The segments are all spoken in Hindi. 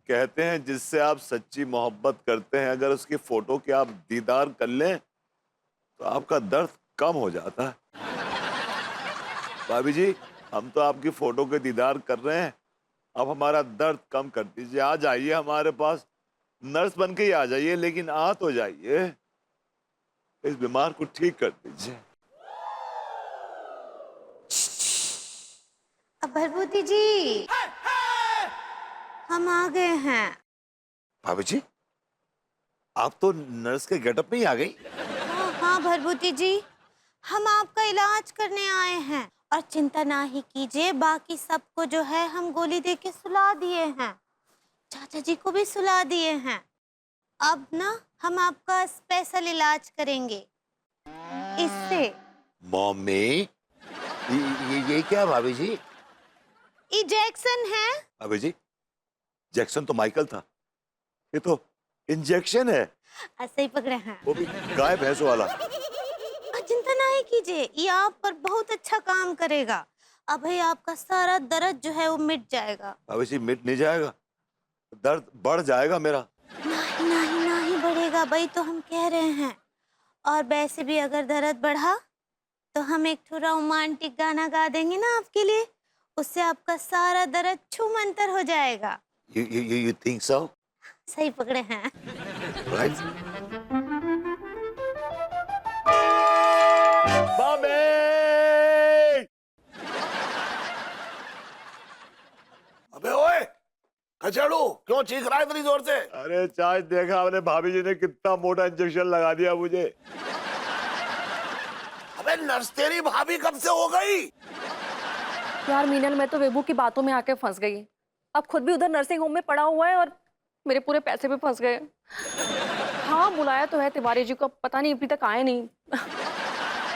कहते हैं जिससे आप सच्ची मोहब्बत करते हैं, अगर उसकी फोटो के आप दीदार कर लें तो आपका दर्द कम हो जाता है। भाभी जी, हम तो आपकी फोटो के दीदार कर रहे हैं, अब हमारा दर्द कम कर दीजिए। आ जाइए हमारे पास, नर्स बन के ही आ जाइए, लेकिन आ तो जाइए, इस बीमार को ठीक कर दीजिए। अब भरभूति जी, हम आ गए हैं। भाभी जी, आप तो नर्स के गेटअप में ही आ गई। हाँ हाँ भरभूति जी, हम आपका इलाज करने आए हैं और चिंता ना ही कीजिए, बाकी सबको जो है हम गोली दे के सुला दिए हैं, चाचा जी को भी सुला दिए हैं। अब ना हम आपका स्पेशल इलाज करेंगे इससे। मम्मी, ये क्या है भाभी जी? इंजेक्शन है। भाभी जी, जैक्सन तो माइकल था, ये तो इंजेक्शन है, ऐसे ही पकड़े हैं। वो भी गाय भैंस वाला। चिंता नहीं कीजिए, ये आप पर बहुत अच्छा काम करेगा। अब भाई आपका सारा दर्द जो है वो मिट जाएगा। भाभी जी, मिट नहीं जाएगा, दर्द बढ़ जाएगा मेरा। नहीं नहीं नहीं बढ़ेगा भाई, तो हम कह रहे हैं। और वैसे भी अगर दर्द बढ़ा तो हम एक थोड़ा रोमांटिक गाना गा देंगे ना आपके लिए, उससे आपका सारा दर्द छूमंतर हो जाएगा। You think so? सही पकड़े हैं। Right? मम्मी! अबे ओए, कचड़ू क्यों चीख रहा है इतनी जोर से? अरे चाच, देखा आपने भाभी जी ने कितना मोटा इंजेक्शन लगा दिया मुझे। अबे नर्स तेरी भाभी कब से हो गई? यार मीनल, मैं तो वेबू की बातों में आके फंस गई। अब खुद भी उधर नर्सिंग होम में पड़ा हुआ है और मेरे पूरे पैसे भी फंस गए। हाँ, बुलाया तो है तिवारी जी को, पता नहीं अभी तक आए नहीं।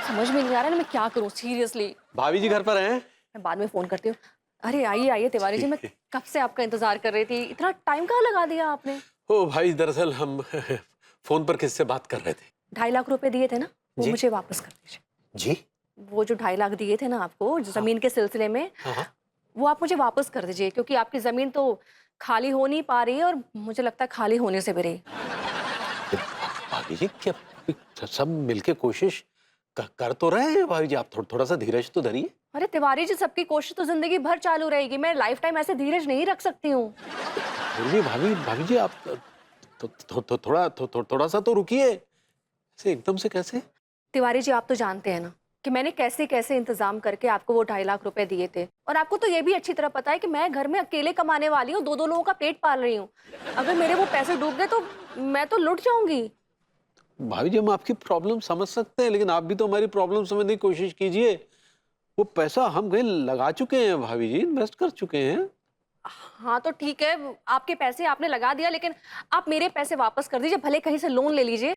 समझ में नहीं आ रहा है ना मैं क्या करूं सीरियसली। भाभी जी घर पर हैं? मैं बाद में फोन करती हूँ। अरे आइए आइए तिवारी जी, मैं कब से आपका इंतजार कर रही थी। इतना टाइम कहाँ लगा दिया आपने? ओ भाई, दरअसल हम फोन पर किससे बात कर रहे थे। 2.5 लाख रुपए दिए थे ना, वो जी? मुझे वापस कर दीजिए। जी? वो जो 2.5 लाख दिए थे ना आपको जमीन के सिलसिले में, हाँ। वो आप मुझे वापस कर दीजिए, क्योंकि आपकी जमीन तो खाली हो नहीं पा रही है और मुझे लगता है खाली होने से भी रही। भाभी जी, क्या सब मिलके कोशिश कर तो रहे हैं भाभी जी, आप थोड़ा सा धीरज तो धरिए। अरे तिवारी जी, सबकी कोशिश तो जिंदगी भर चालू रहेगी, मैं लाइफ टाइम ऐसे धीरज नहीं रख सकती हूँ। फिर भी भाभी जी, आप थोड़ा सा तो रुकिए, ऐसे एकदम से कैसे? तिवारी जी, आप तो जानते हैं ना कि मैंने कैसे कैसे इंतजाम करके आपको वो 2.5 लाख रुपए दिए थे, और आपको तो ये भी अच्छी तरह पता है कि मैं घर में अकेले कमाने वाली हूँ, 2 लोगों का पेट पाल रही हूँ। अगर मेरे वो पैसे डूब गए तो मैं तो लुट जाऊंगी। भाभी जी, हम आपकी प्रॉब्लम समझ सकते हैं, लेकिन आप भी तो हमारी प्रॉब्लम समझने की कोशिश कीजिए। वो पैसा हम कहीं लगा चुके हैं भाभी जी, इन्वेस्ट कर चुके हैं। हाँ तो ठीक है, आपके पैसे आपने लगा दिया, लेकिन आप मेरे पैसे वापस कर दीजिए, भले कहीं से लोन ले लीजिए।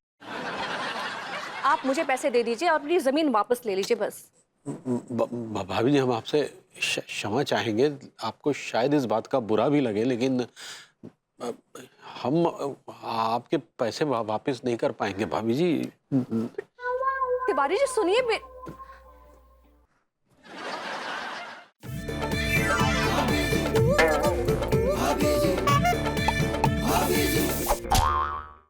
आप मुझे पैसे दे दीजिए और अपनी जमीन वापस ले लीजिए बस। भाभी जी, हम आपसे क्षमा चाहेंगे, आपको शायद इस बात का बुरा भी लगे, लेकिन हम आपके पैसे वापस नहीं कर पाएंगे भाभी जी। तिवारी जी सुनिए,